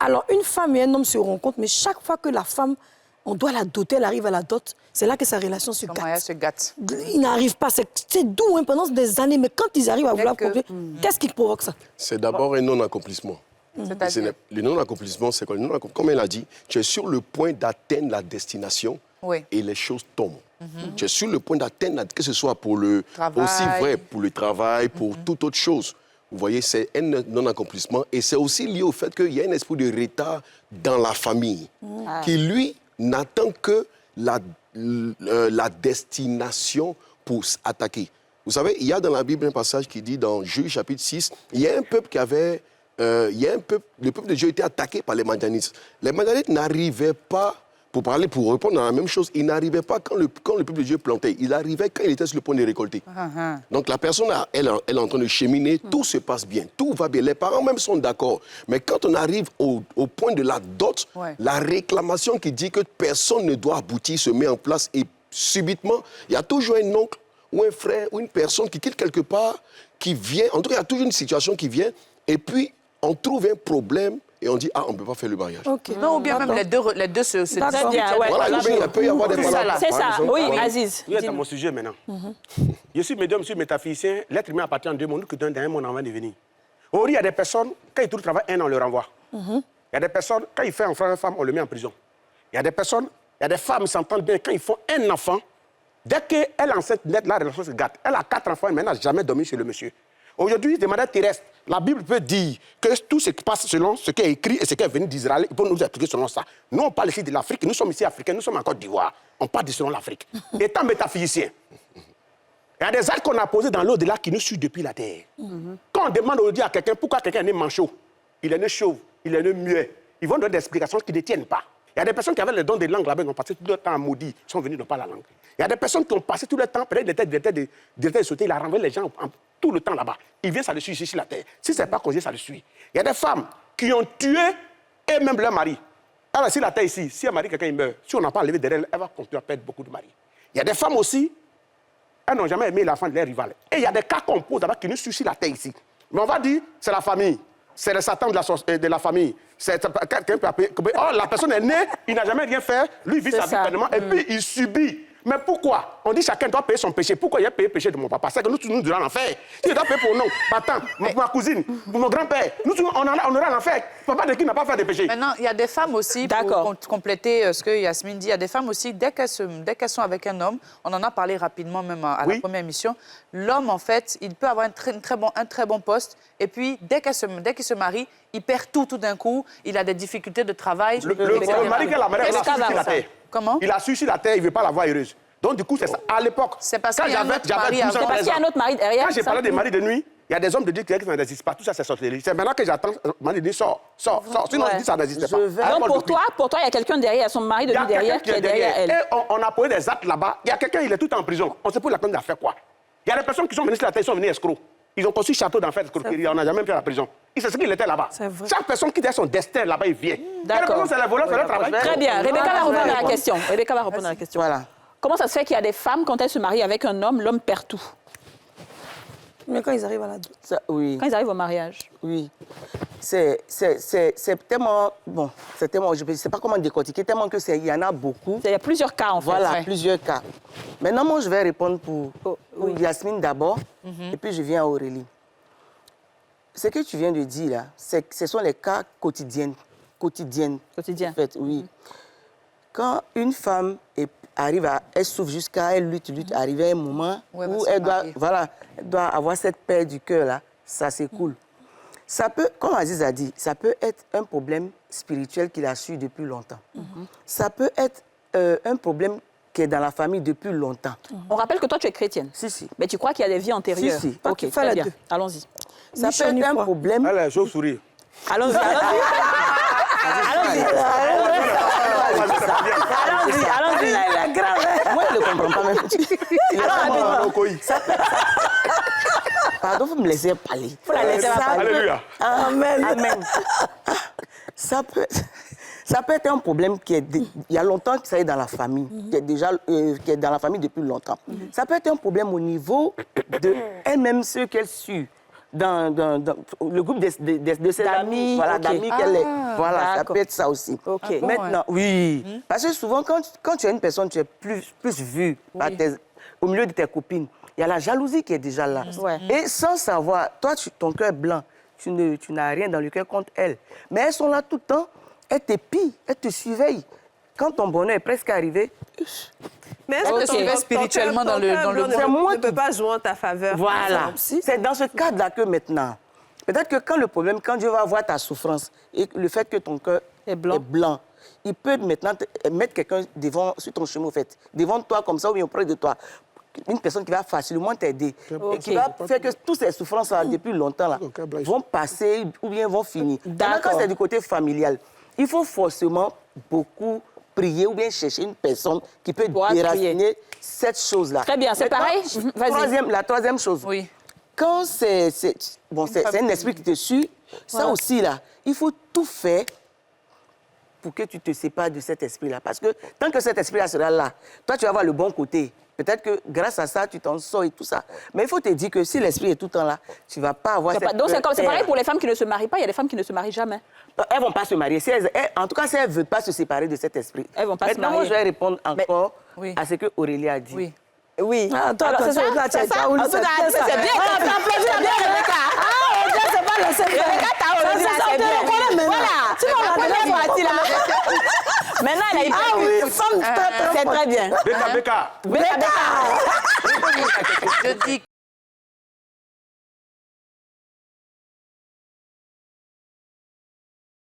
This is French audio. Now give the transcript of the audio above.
Alors, une femme et un homme se rencontrent, mais chaque fois que la femme, on doit la doter, elle arrive à la dot, c'est là que sa relation se gâte. Comment elle se gâte? Ils n'arrivent pas, c'est doux hein, pendant des années, mais quand ils arrivent à vouloir produire, qu'est-ce qui provoque ça? C'est d'abord un non-accomplissement. Le non-accomplissement, c'est quoi? Comme elle a dit, tu es sur le point d'atteindre la destination et les choses tombent. Tu es sur le point d'atteindre, que ce soit pour le travail. Aussi vrai pour le travail, pour toute autre chose. Vous voyez, c'est un non-accomplissement. Et c'est aussi lié au fait qu'il y a un esprit de retard dans la famille qui, lui, n'attend que la destination pour s'attaquer. Vous savez, il y a dans la Bible un passage qui dit, dans Juge chapitre 6, il y a un peuple qui avait... le peuple de Dieu était attaqué par les Madianites. Les Madianites n'arrivaient pas, pour répondre à la même chose, ils n'arrivaient pas quand le peuple de Dieu plantait. Il arrivait quand il était sur le point de récolter. Donc la personne, elle est en train de cheminer, tout se passe bien, tout va bien. Les parents même sont d'accord. Mais quand on arrive au point de la dot, la réclamation qui dit que personne ne doit aboutir se met en place et subitement, il y a toujours un oncle ou un frère ou une personne qui quitte quelque part, qui vient, en tout cas il y a toujours une situation qui vient, et puis on trouve un problème et on dit « Ah, on ne peut pas faire le mariage. Non, ou bien même les deux se disent. Voilà, il peut y avoir des problèmes. C'est ça, oui, Aziz. Vous êtes à mon sujet maintenant. Je suis médium, je suis métaphysicien. L'être humain appartient en deux mondes, que d'un monde en va devenir. Aujourd'hui, il y a des personnes, quand ils trouvent le travail, on le renvoie. Il y a des personnes, quand il fait un frère et une femme, on le met en prison. Il y a des personnes, il y a des femmes qui s'entendent bien, quand ils font un enfant, dès qu'elle est enceinte, la relation se gâte. Elle a 4 enfants, mais elle n'a jamais dormi chez le monsieur. Aujourd'hui, de manière terrestre, la Bible peut dire que tout ce qui passe selon ce qui est écrit et ce qui est venu d'Israël, il peut nous appliquer selon ça. Nous, on parle ici de l'Afrique, nous sommes ici africains, nous sommes en Côte d'Ivoire. On parle de selon l'Afrique. Étant métaphysicien, il y a des actes qu'on a posés dans l'au-delà qui nous suivent depuis la terre. Quand on demande aujourd'hui à quelqu'un pourquoi quelqu'un est né manchot, il est né chauve, il est né muet, ils vont donner des explications qui ne tiennent pas. Il y a des personnes qui avaient le don de langue là-bas, ils ont passé tout le temps à maudit, ils sont venus, ils n'ont pas la langue. Il y a des personnes qui ont passé tout le temps, peut-être des têtes de sauter, il a renvoyé les gens tout le temps là-bas. Il vient, ça le suit ici sur la terre. Si ce n'est pas causé, ça le suit. Il y a des femmes qui ont tué et même leur mari. Alors, si la terre ici, si un mari, quelqu'un meurt, si on n'a pas enlevé derrière elle, elle va continuer à perdre beaucoup de maris. Il y a des femmes aussi, elles n'ont jamais aimé l'enfant de leur rival. Et il y a des cas qu'on pose là-bas qui nous suivent sur la terre ici. Mais on va dire, c'est la famille. C'est le Satan de la famille. Oh, la personne est née, il n'a jamais rien fait, lui vit sa vie pleinement, et puis il subit. Mais pourquoi? On dit chacun doit payer son péché. Pourquoi il a payé le péché de mon papa? C'est que nous durons l'enfer. Il doit payer pour nous, Patan, pour ma cousine, pour mon grand-père. Nous, on aura l'enfer. Papa de qui n'a pas fait de péché. Maintenant, il y a des femmes aussi, pour compléter ce que Yasmine dit, il y a des femmes aussi, dès qu'elles sont avec un homme, on en a parlé rapidement même à la première émission, l'homme, en fait, il peut avoir un très bon poste, et puis dès qu'il se marie, il perd tout d'un coup, il a des difficultés de travail. Le mari qui a la mariée, il a su sur la terre. Comment? Il a su sur la terre, il ne veut pas la voir heureuse. Donc, du coup, c'est ça. À l'époque, c'est parce qu'il y a un autre mari. C'est parce qu'il y a un autre mari derrière. Quand j'ai parlé des maris de nuit, il y a des hommes de Dieu qui n'existent pas. Tout ça, c'est sorcellerie. C'est maintenant que j'attends, mari de nuit, sort. Sinon, je dis ça n'existe pas. Donc, pour toi, il y a quelqu'un derrière, son mari de nuit derrière, qui est derrière elle. Et on a posé des actes là-bas. Il y a quelqu'un, il est tout en prison. On ne sait pas la peine de faire quoi. Il y a des personnes qui sont venues sur la terre, ils sont venus escrocs. Ils ont construit château d'enfer d'escroquerie. On n'a jamais fait la prison. Il sait ce qu'il était là-bas. Chaque personne qui a son destin là-bas, il vient. D'accord. C'est la volonté, c'est le travail. Très bien. Rebecca va répondre à la question. Voilà. Comment ça se fait qu'il y a des femmes, quand elles se marient avec un homme, l'homme perd tout? Mais quand ils arrivent à la dot. Oui. Quand ils arrivent au mariage. Oui. C'est tellement... Bon, c'est tellement... Je ne sais pas comment décortiquer, tellement qu'il y en a beaucoup. Il y a plusieurs cas, en fait. Voilà, plusieurs cas. Maintenant, moi, je vais répondre pour Yasmine d'abord, et puis je viens à Aurélie. Ce que tu viens de dire, là, ce sont les cas quotidiens. En fait, oui. Quand une femme elle souffre elle lutte, arrive à un moment où elle doit avoir cette paix du cœur, là, ça s'écoule. Ça peut, comme Aziz a dit, ça peut être un problème spirituel qu'il a su depuis longtemps. Ça peut être un problème qui est dans la famille depuis longtemps. On rappelle que toi, tu es chrétienne. Si. Mais tu crois qu'il y a des vies antérieures? Si. OK, très bien. Allons-y. Ça peut être un problème... Elle a un chauve-souris. Allons-y. Moi, je ne comprends pas même. Pardon, vous me laissez parler. Faut la laisser parler. Alléluia. Amen. Ça peut être un problème qui est... Il y a longtemps que ça est dans la famille, qui est dans la famille depuis longtemps. Ça peut être un problème au niveau de elle-même, ce qu'elle suit. le groupe de ses amis, voilà, d'amis qu'elle est. Voilà, ça peut être ça aussi. Ok. Maintenant, oui. Parce que souvent, quand tu es une personne, tu es plus vue au milieu de tes copines. Il y a la jalousie qui est déjà là. Ouais. Et sans savoir, toi, ton cœur est blanc. Tu n'as rien dans le cœur contre elles. Mais elles sont là tout le temps. Elles t'épient, elles te surveillent. Quand ton bonheur est presque arrivé... Mais est-ce que tu spirituellement dans le ne peut pas jouer en ta faveur? Voilà. C'est dans ce cadre-là que maintenant, peut-être que quand Dieu va voir ta souffrance et le fait que ton cœur est blanc, il peut maintenant mettre quelqu'un sur ton chemin, au fait, devant toi comme ça ou bien auprès de toi. Une personne qui va facilement t'aider et qui va faire que toutes ces souffrances-là, depuis longtemps, là, vont passer ou bien vont finir. Quand c'est du côté familial, il faut forcément beaucoup prier ou bien chercher une personne qui peut déraciner cette chose-là. Très bien, c'est pareil. La troisième chose. Oui. Quand c'est un esprit qui te suit, ça aussi, là, il faut tout faire pour que tu te sépares de cet esprit-là. Parce que tant que cet esprit-là sera là, toi, tu vas avoir le bon côté. Peut-être que grâce à ça, tu t'en sors et tout ça. Mais il faut te dire que si l'esprit est tout le temps là, tu ne vas pas avoir cette... Donc c'est pareil pour les femmes qui ne se marient pas. Il y a des femmes qui ne se marient jamais. Elles ne vont pas se marier. En tout cas, si elles ne veulent pas se séparer de cet esprit. Elles ne vont pas se marier. Maintenant, moi, je vais répondre encore Oui. à ce que Aurélie a dit. Oui. Oui. Attends, Alors, c'est ça, c'est ça. En tout cas, c'est bien quand tu applaudis la bien, Rebecca. Ah, Dieu, c'est pas laissé faire. Rebecca, t'as applaudi, c'est bien. Voilà. Tu vas la première partie, là. Maintenant, elle a été... Ah oui, femme, C'est très bien. Becca. Je dis